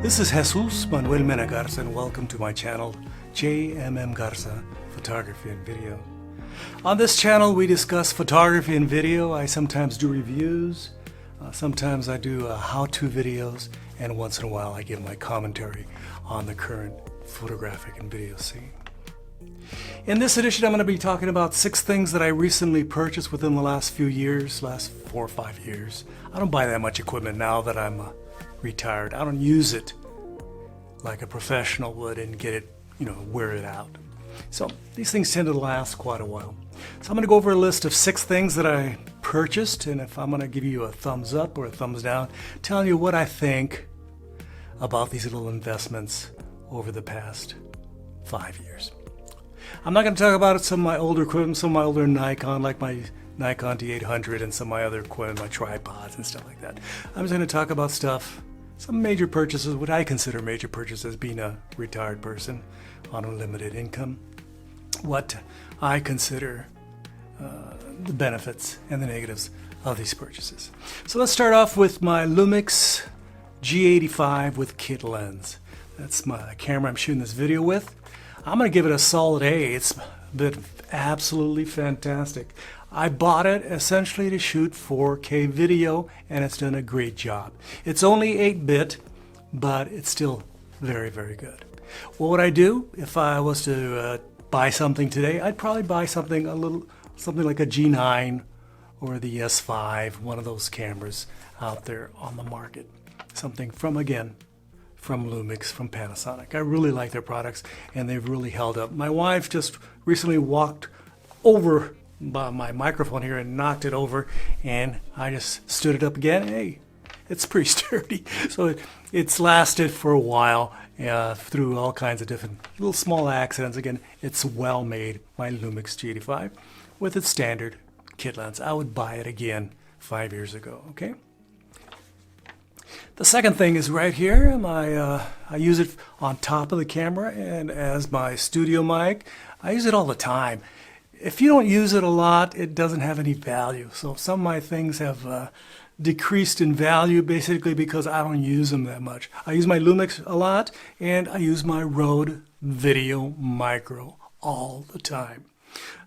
This is Jesus Manuel Mena Garza, and welcome to my channel, JMM Garza Photography and Video. On this channel we discuss photography and video. I sometimes do reviews, sometimes I do how-to videos, and once in a while I give my commentary on the current photographic and video scene. In this edition I'm going to be talking about 6 things that I recently purchased within the last few years, last 4 or 5 years. I don't buy that much equipment now that I'm retired. I don't use it like a professional would and get it, wear it out. So these things tend to last quite a while. So I'm going to go over a list of 6 things that I purchased, and if I'm going to give you a thumbs up or a thumbs down, telling you what I think about these little investments over the past 5 years. I'm not going to talk about some of my older equipment, some of my older Nikon, like my Nikon D800 and some of my other equipment, my tripods and stuff like that. I'm just going to talk about stuff, some major purchases, what I consider major purchases, being a retired person on a limited income, what I consider the benefits and the negatives of these purchases. So let's start off with my Lumix G85 with kit lens. That's my camera I'm shooting this video with. I'm going to give it a solid A. It's been absolutely fantastic. I bought it essentially to shoot 4K video, and it's done a great job. It's only 8-bit, but it's still very, very good. What would I do if I was to buy something today? I'd probably buy something like a G9 or the S5, one of those cameras out there on the market. Something from Lumix, from Panasonic. I really like their products, and they've really held up. My wife just recently walked over by my microphone here and knocked it over, and I just stood it up again. Hey, it's pretty sturdy. So it's lasted for a while through all kinds of different little small accidents. Again, it's well made, my Lumix G85, with its standard kit lens. I would buy it again 5 years ago, okay? The second thing is right here. I use it on top of the camera and as my studio mic. I use it all the time. If you don't use it a lot, it doesn't have any value. So some of my things have decreased in value basically because I don't use them that much. I use my Lumix a lot, and I use my Rode VideoMicro all the time.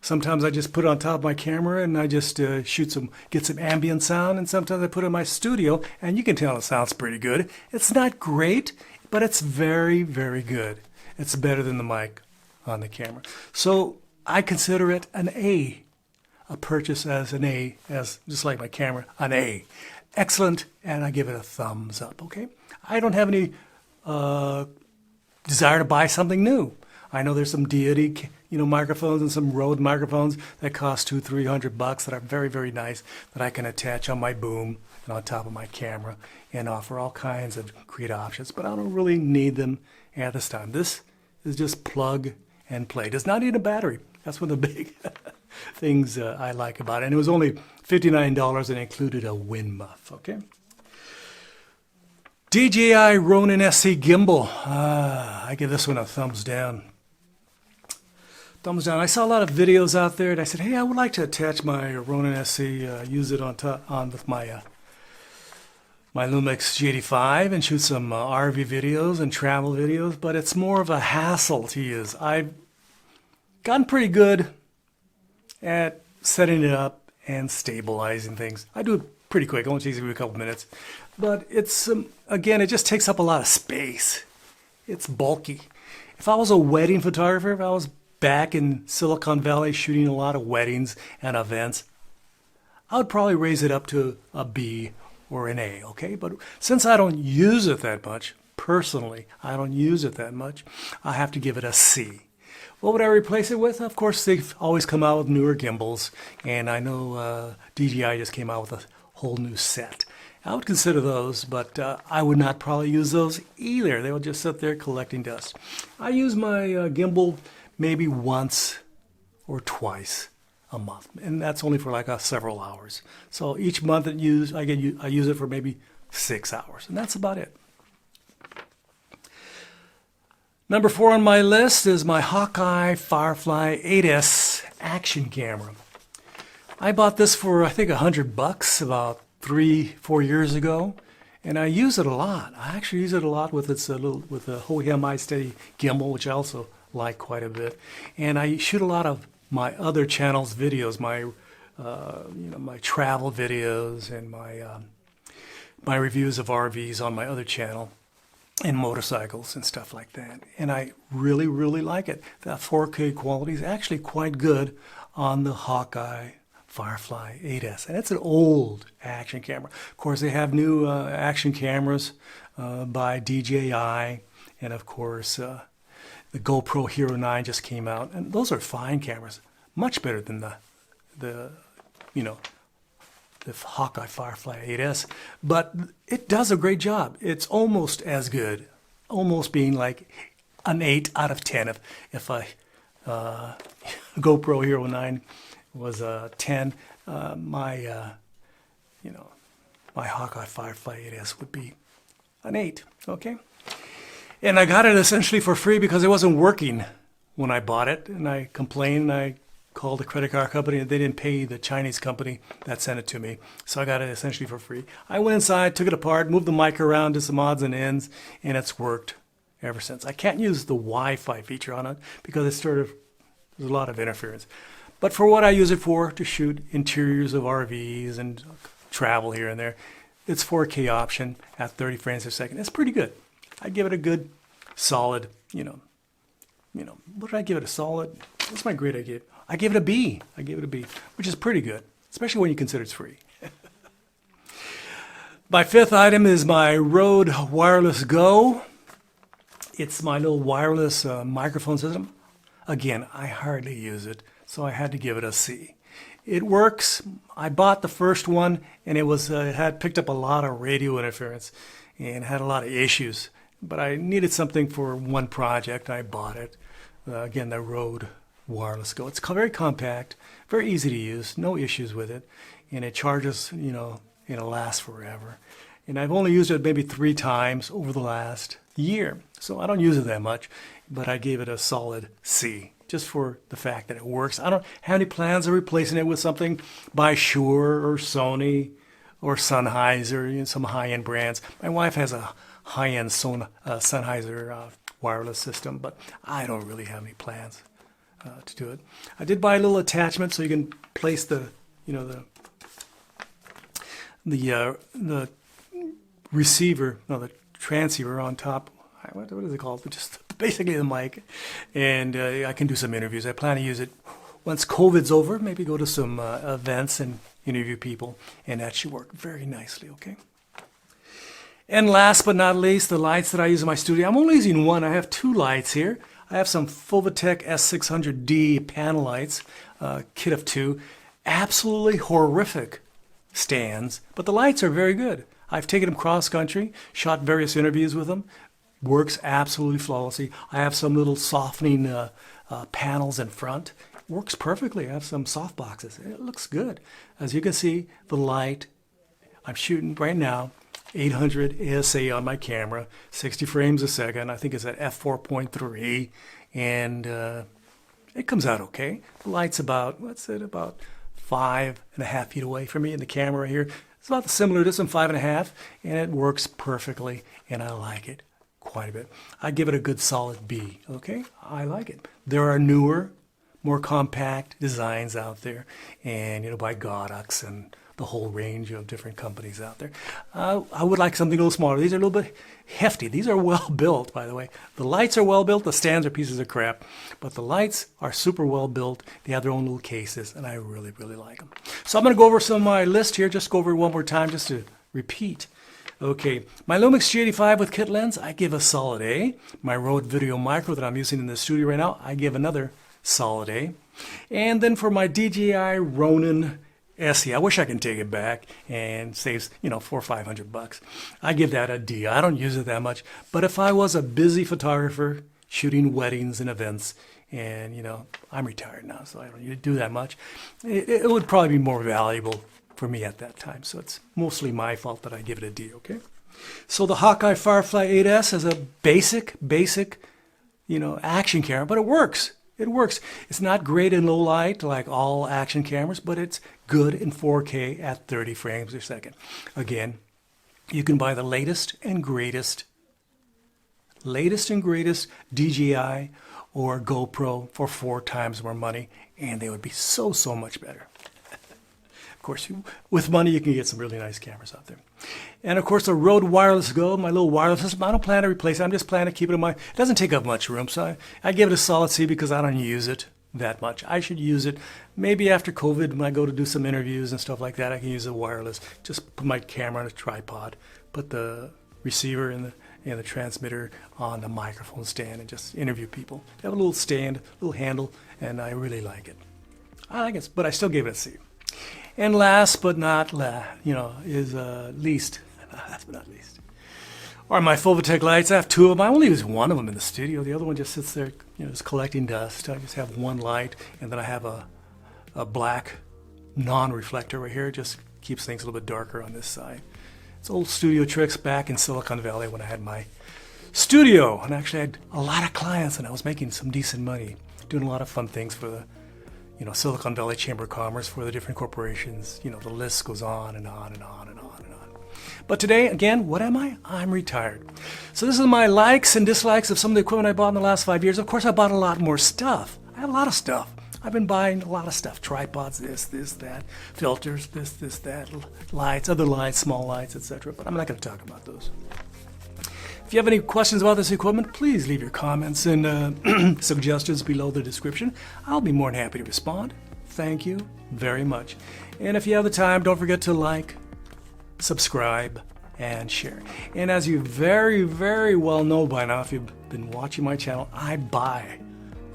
Sometimes I just put it on top of my camera and I just get some ambient sound, and sometimes I put it in my studio, and you can tell it sounds pretty good. It's not great, but it's very, very good. It's better than the mic on the camera. So I consider it an A, a purchase as an A, as just like my camera, an A. Excellent, and I give it a thumbs up, okay? I don't have any desire to buy something new. I know there's some deity, microphones and some Rode microphones that cost $200-300 that are very, very nice, that I can attach on my boom and on top of my camera and offer all kinds of great options, but I don't really need them at this time. This is just plug and play. It does not need a battery. That's one of the big things I like about it. And it was only $59 and included a wind muff, okay? DJI Ronin SC gimbal. I give this one a thumbs down. Thumbs down. I saw a lot of videos out there, and I said, hey, I would like to attach my Ronin SC, use it on with my my Lumix G85 and shoot some RV videos and travel videos, but it's more of a hassle to use. I've gotten pretty good at setting it up and stabilizing things. I do it pretty quick. It only takes me a couple minutes, but it's again, it just takes up a lot of space. It's bulky. If I was a wedding photographer, if I was back in Silicon Valley shooting a lot of weddings and events, I would probably raise it up to a B or an A, okay? But since I don't use it that much, personally, I don't use it that much, I have to give it a C. What would I replace it with? Of course, they've always come out with newer gimbals, and I know DJI just came out with a whole new set. I would consider those, but I would not probably use those either. They will just sit there collecting dust. I use my gimbal maybe once or twice a month, and that's only for like several hours. So each month I use it for maybe 6 hours, and that's about it. Number 4 on my list is my Hawkeye Firefly 8S action camera. I bought this for I think $100 about 3-4 years ago, And I use it a lot. I actually use it a lot with its with the Hawkeye iSteady gimbal, which I also like quite a bit. And I shoot a lot of my other channels' videos, my my travel videos and my reviews of RVs on my other channel, and motorcycles and stuff like that. And I really, really like it. That 4K quality is actually quite good on the Hawkeye Firefly 8S. And it's an old action camera. Of course, they have new action cameras by DJI. And of course, the GoPro Hero 9 just came out. And those are fine cameras. Much better than the Hawkeye Firefly 8S, but it does a great job. It's almost as good, almost being like an 8 out of 10. If a GoPro Hero 9 was a 10, my Hawkeye Firefly 8S would be an 8. Okay, and I got it essentially for free because it wasn't working when I bought it, and I complained. I called the credit card company, and they didn't pay the Chinese company that sent it to me. So I got it essentially for free. I went inside, took it apart, moved the mic around, did some odds and ends, and it's worked ever since. I can't use the Wi-Fi feature on it because there's a lot of interference. But for what I use it for, to shoot interiors of RVs and travel here and there, it's 4K option at 30 frames per second. It's pretty good. I give it a good, solid, what did I give it? A solid, what's my grade I gave? I gave it a B. I gave it a B, which is pretty good, especially when you consider it's free. My fifth item is my Rode Wireless Go. It's my little wireless microphone system. Again, I hardly use it, so I had to give it a C. It works. I bought the first one, and it had picked up a lot of radio interference and had a lot of issues. But I needed something for one project. I bought it. Again, the Rode Wireless Go. It's very compact, very easy to use, no issues with it, and it charges, it'll last forever. And I've only used it maybe 3 times over the last year, so I don't use it that much, but I gave it a solid C, just for the fact that it works. I don't have any plans of replacing it with something by Shure or Sony or Sennheiser, some high-end brands. My wife has a high-end Sennheiser wireless system, but I don't really have any plans to do it. I did buy a little attachment so you can place the receiver, the transceiver on top. What is it called? Just basically the mic, and I can do some interviews. I plan to use it once COVID's over. Maybe go to some events and interview people, and that should work very nicely. Okay. And last but not least, the lights that I use in my studio. I'm only using one. I have 2 lights here. I have some Fovitec S600D panel lights, kit of 2. Absolutely horrific stands, but the lights are very good. I've taken them cross country, shot various interviews with them. Works absolutely flawlessly. I have some little softening panels in front. Works perfectly. I have some soft boxes. It looks good. As you can see, the light, I'm shooting right now 800 ASA on my camera, 60 frames a second. I think it's at f4.3, and it comes out okay. The light's about, about 5.5 feet away from me, in the camera here. It's about similar to some 5.5, and it works perfectly, and I like it quite a bit. I give it a good solid B, okay? I like it. There are newer, more compact designs out there, and by Godox and the whole range of different companies out there. I would like something a little smaller. These are a little bit hefty. These are well built, by the way. The lights are well built. The stands are pieces of crap, but the lights are super well built. They have their own little cases, and I really, really like them. So I'm going to go over some of my list here. Just go over it one more time, just to repeat. Okay, my Lumix G85 with kit lens, I give a solid A. My Rode VideoMicro that I'm using in the studio right now, I give another solid A. And then for my DJI Ronin SE, I wish I can take it back and saves, $400 or $500. I give that a D. I don't use it that much, but if I was a busy photographer shooting weddings and events, and I'm retired now, so I don't need to do that much, it would probably be more valuable for me at that time. So it's mostly my fault that I give it a D. Okay. So the Hawkeye Firefly 8S is a basic, action camera, but it works. It works. It's not great in low light like all action cameras, but it's good in 4K at 30 frames per second. Again, you can buy the latest and greatest DJI or GoPro for 4 times more money, and they would be so much better. Of course, with money, you can get some really nice cameras out there. And of course, the Rode Wireless Go, my little wireless system, I don't plan to replace it. I'm just planning to keep it in my, it doesn't take up much room, so I give it a solid C because I don't use it that much. I should use it maybe after COVID when I go to do some interviews and stuff like that. I can use a wireless, just put my camera on a tripod, put the receiver and the transmitter on the microphone stand and just interview people. They have a little stand, little handle, and I really like it. I like it, but I still gave it a C. And last but not least, are my Phobitech lights. I have 2 of them. I only use one of them in the studio. The other one just sits there, just collecting dust. I just have one light, and then I have a black non-reflector right here. It just keeps things a little bit darker on this side. It's old studio tricks back in Silicon Valley when I had my studio, and actually I had a lot of clients, and I was making some decent money, doing a lot of fun things for the Silicon Valley Chamber of Commerce, for the different corporations. The list goes on and on and on and on and on. But today, again, what am I? I'm retired. So this is my likes and dislikes of some of the equipment I bought in the last 5 years. Of course, I bought a lot more stuff. I have a lot of stuff. I've been buying a lot of stuff. Tripods, this, that, filters, this, that, lights, other lights, small lights, etc. But I'm not going to talk about those. If you have any questions about this equipment, please leave your comments and suggestions below the description. I'll be more than happy to respond. Thank you very much. And if you have the time, don't forget to like, subscribe, and share. And as you very, very well know by now, if you've been watching my channel, I buy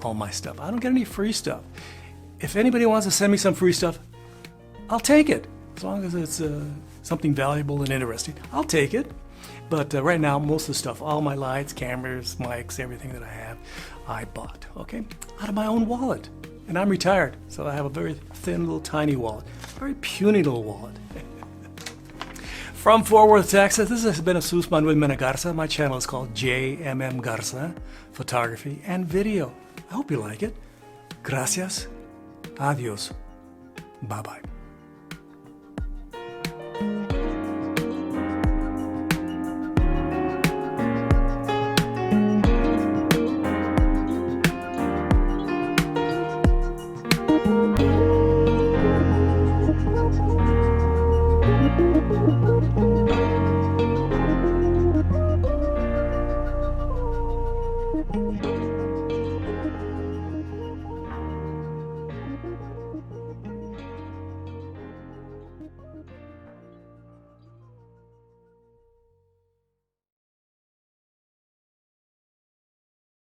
all my stuff. I don't get any free stuff. If anybody wants to send me some free stuff, I'll take it. As long as it's something valuable and interesting, I'll take it. But right now, most of the stuff, all my lights, cameras, mics, everything that I have, I bought, okay? Out of my own wallet. And I'm retired, so I have a very thin, little tiny wallet. Very puny little wallet. From Fort Worth, Texas, this has been Jesus Manuel Garza. My channel is called JMM Garza, Photography and Video. I hope you like it. Gracias. Adios. Bye-bye.